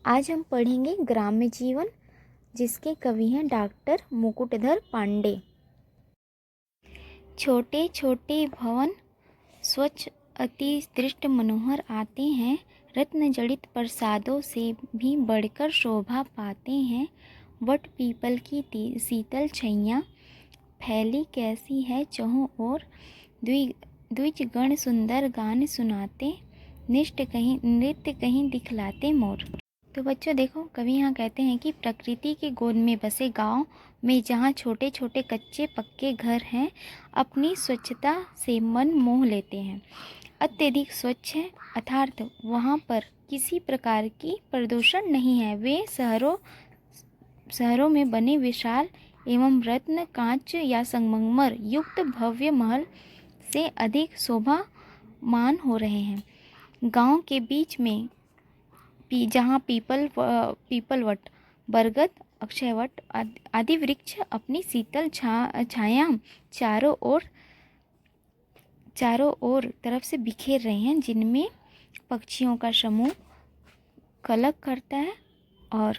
आज हम पढ़ेंगे ग्राम्य जीवन, जिसके कवि हैं डॉक्टर मुकुटधर पांडे। छोटे छोटे भवन स्वच्छ अति दृष्ट मनोहर आते हैं, रत्न जड़ित प्रसादों से भी बढ़कर शोभा पाते हैं। वट पीपल की शीतल छैया फैली कैसी है चहों ओर, द्विज गण सुंदर गान सुनाते, नृत्य कहीं दिखलाते मोर। तो बच्चों देखो, कवि यहाँ कहते हैं कि प्रकृति के गोद में बसे गांव में जहाँ छोटे छोटे कच्चे पक्के घर हैं, अपनी स्वच्छता से मन मोह लेते हैं। अत्यधिक स्वच्छ है, अर्थात वहाँ पर किसी प्रकार की प्रदूषण नहीं है। वे शहरों में बने विशाल एवं रत्न कांच या संगमरमर युक्त भव्य महल से अधिक शोभामान हो रहे हैं। गांव के बीच में जहाँ पीपल वट, बरगद, अक्षयवट आदि वृक्ष अपनी शीतल छाया चारों ओर तरफ से बिखेर रहे हैं, जिनमें पक्षियों का समूह कलक करता है और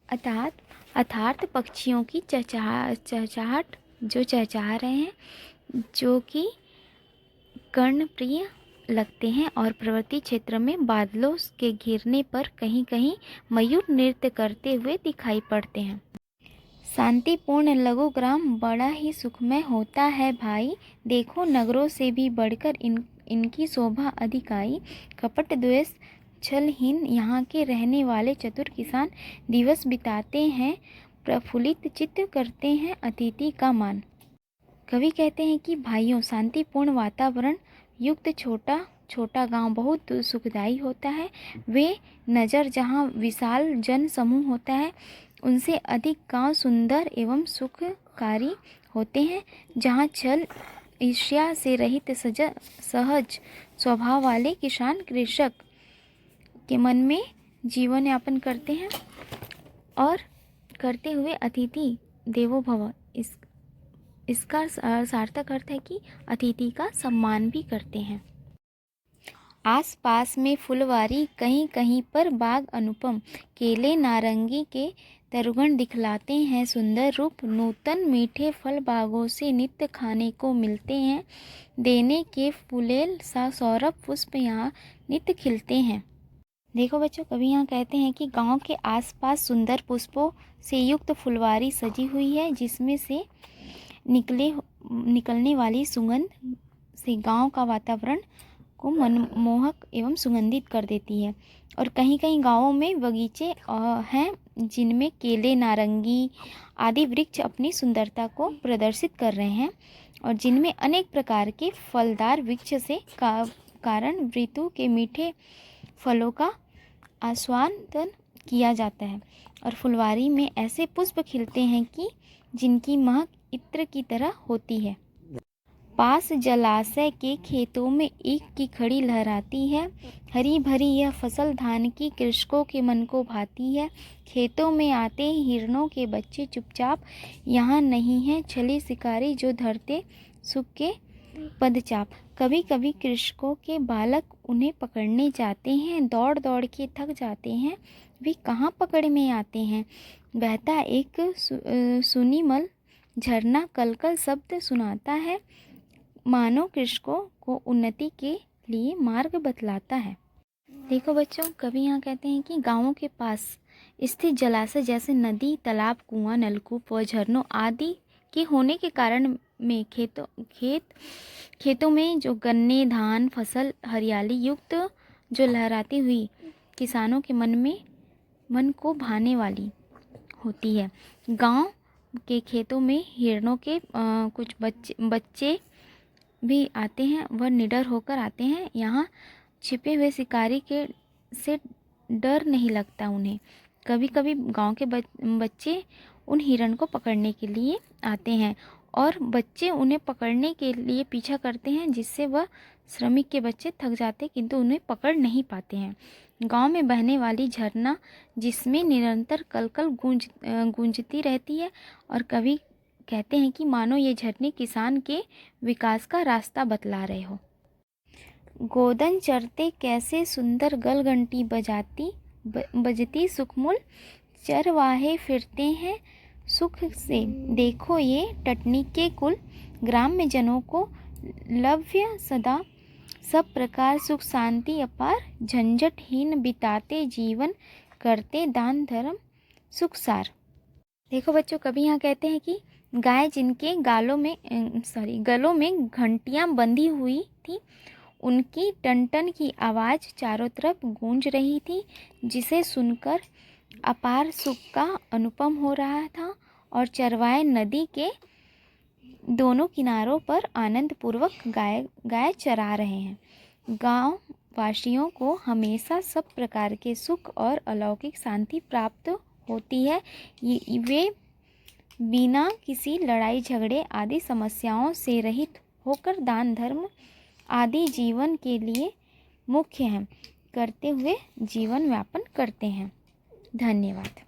अर्थात पक्षियों की चहचहाट जो चहचहा रहे हैं, जो कि कर्णप्रिय लगते हैं। और पर्वतीय क्षेत्र में बादलों के घिरने पर कहीं कहीं मयूर नृत्य करते हुए दिखाई पड़ते हैं। शांतिपूर्ण लघु ग्राम बड़ा ही सुखमय होता है भाई, देखो नगरों से भी बढ़कर इनकी शोभा अधिक आई। कपट द्वेष छलहीन यहाँ के रहने वाले चतुर किसान दिवस बिताते हैं, प्रफुल्लित चित्त करते हैं अतिथि का मान। कवि कहते हैं कि भाइयों, शांतिपूर्ण वातावरण युक्त छोटा गांव बहुत सुखदायी होता है। वे नज़र जहां विशाल जन समूह होता है, उनसे अधिक गांव सुंदर एवं सुखकारी होते हैं, जहां छल ईर्ष्या से रहित सहज स्वभाव वाले किसान कृषक के मन में जीवन यापन करते हैं और करते हुए अतिथि देवो भव, इसका सार्थक अर्थ है कि अतिथि का सम्मान भी करते हैं। आसपास में फुलवारी, कहीं कहीं पर बाग अनुपम, केले नारंगी के तरुगण दिखलाते हैं सुंदर रूप। नूतन मीठे फल बागों से नित्य खाने को मिलते हैं, देने के फुलेल सा सौरभ पुष्प यहाँ नित्य खिलते हैं। देखो बच्चों, कवि यहाँ कहते हैं कि गांव के आसपास सुंदर पुष्पों से युक्त फुलवारी सजी हुई है, जिसमें से निकलने वाली सुगंध से गांव का वातावरण को मनमोहक एवं सुगंधित कर देती है। और कहीं कहीं गांवों में बगीचे हैं, जिनमें केले नारंगी आदि वृक्ष अपनी सुंदरता को प्रदर्शित कर रहे हैं, और जिनमें अनेक प्रकार के फलदार वृक्ष से कारण ऋतु के मीठे फलों का आस्वादन किया जाता है। और फुलवारी में ऐसे पुष्प खिलते हैं कि जिनकी महक इत्र की तरह होती है। पास जलाशय के खेतों में ईख की खड़ी लहराती है, हरी भरी यह फसल धान की कृषकों के मन को भाती है। खेतों में आते हिरणों के बच्चे चुपचाप, यहाँ नहीं है छली शिकारी जो धरते सुख के पदचाप। कभी कभी कृषकों के बालक उन्हें पकड़ने जाते हैं, दौड़ दौड़ के थक जाते हैं, वे कहाँ पकड़ में आते हैं। बहता एक सुनीमल झरना कलकल शब्द सुनाता है, मानव कृषकों को उन्नति के लिए मार्ग बतलाता है। देखो बच्चों, कवि यहाँ कहते हैं कि गांवों के पास स्थित जलाशय जैसे नदी, तालाब, कुआं, नलकूप व झरनों आदि के होने के कारण में खेतों में जो गन्ने, धान फसल हरियाली युक्त जो लहराती हुई किसानों के मन को भाने वाली होती है। गांव के खेतों में हिरणों के कुछ बच्चे भी आते हैं, वह निडर होकर आते हैं। यहाँ छिपे हुए शिकारी से डर नहीं लगता उन्हें। कभी कभी गांव के बच्चे उन हिरण को पकड़ने के लिए आते हैं, और बच्चे उन्हें पकड़ने के लिए पीछा करते हैं, जिससे वह श्रमिक के बच्चे थक जाते किंतु उन्हें पकड़ नहीं पाते हैं। गांव में बहने वाली झरना, जिसमें निरंतर कलकल गूंजती रहती है, और कभी कहते हैं कि मानो ये झरने किसान के विकास का रास्ता बतला रहे हो। गोदन चरते कैसे सुंदर गलघंटी बजाती, बजती सुखमूल चरवाहे फिरते हैं सुख से। देखो ये टटनी के कुल, ग्राम्य जनों को लव्य सदा, सब प्रकार सुख शांति अपार, झंझटहीन बिताते जीवन, करते दान धर्म सुखसार। देखो बच्चों, कभी यहाँ कहते हैं कि गाय जिनके गलों में घंटियाँ बंधी हुई थी, उनकी टन की आवाज़ चारों तरफ गूंज रही थी, जिसे सुनकर अपार सुख का अनुपम हो रहा था। और चरवाहे नदी के दोनों किनारों पर आनंद पूर्वक गाय चरा रहे हैं। गांव वासियों को हमेशा सब प्रकार के सुख और अलौकिक शांति प्राप्त होती है। वे बिना किसी लड़ाई झगड़े आदि समस्याओं से रहित होकर दान धर्म आदि जीवन के लिए मुख्य हैं करते हुए जीवन यापन करते हैं। धन्यवाद।